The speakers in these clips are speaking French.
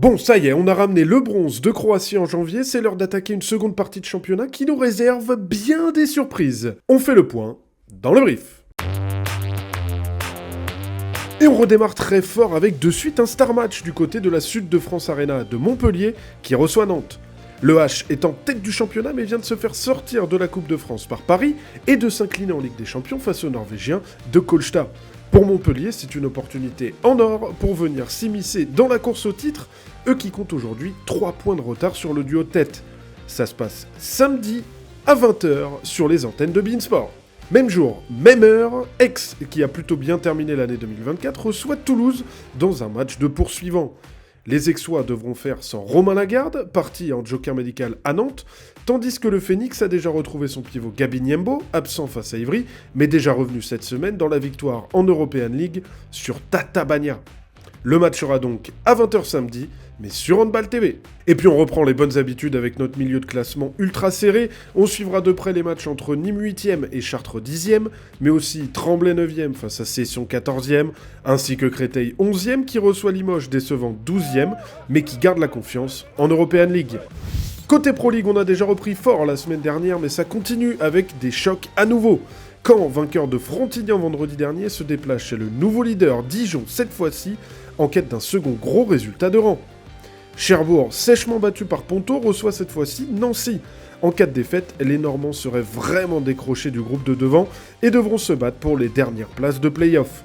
Bon, ça y est, on a ramené le bronze de Croatie en janvier, c'est l'heure d'attaquer une seconde partie de championnat qui nous réserve bien des surprises. On fait le point dans le brief. Et on redémarre très fort avec de suite un star match du côté de la Sud de France Arena de Montpellier qui reçoit Nantes. Le H est en tête du championnat mais vient de se faire sortir de la Coupe de France par Paris et de s'incliner en Ligue des Champions face aux Norvégiens de Kolstad. Pour Montpellier, c'est une opportunité en or pour venir s'immiscer dans la course au titre, eux qui comptent aujourd'hui 3 points de retard sur le duo de tête. Ça se passe samedi à 20h sur les antennes de beIN Sport. Même jour, même heure, Aix, qui a plutôt bien terminé l'année 2024, reçoit Toulouse dans un match de poursuivant. Les Aixois devront faire sans Romain Lagarde, parti en joker médical à Nantes, tandis que le Phoenix a déjà retrouvé son pivot Gabi Niembo, absent face à Ivry, mais déjà revenu cette semaine dans la victoire en European League sur Tatabánya. Le match sera donc à 20h samedi, mais sur Handball TV. Et puis on reprend les bonnes habitudes avec notre milieu de classement ultra serré, on suivra de près les matchs entre Nîmes 8e et Chartres 10e, mais aussi Tremblay 9e face à Cession 14e, ainsi que Créteil 11e qui reçoit Limoges décevant 12e, mais qui garde la confiance en European League. Côté Pro League, on a déjà repris fort la semaine dernière, mais ça continue avec des chocs à nouveau. Caen, vainqueur de Frontignan vendredi dernier, se déplace chez le nouveau leader Dijon cette fois-ci, en quête d'un second gros résultat de rang. Cherbourg, sèchement battu par Ponto, reçoit cette fois-ci Nancy. En cas de défaite, les Normands seraient vraiment décrochés du groupe de devant et devront se battre pour les dernières places de play-off.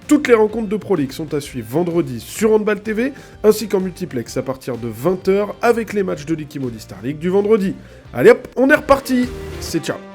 Toutes les rencontres de Pro League sont à suivre vendredi sur Handball TV, ainsi qu'en multiplex à partir de 20h avec les matchs de l'Ikimodi Star League du vendredi. Allez hop, on est reparti. C'est ciao.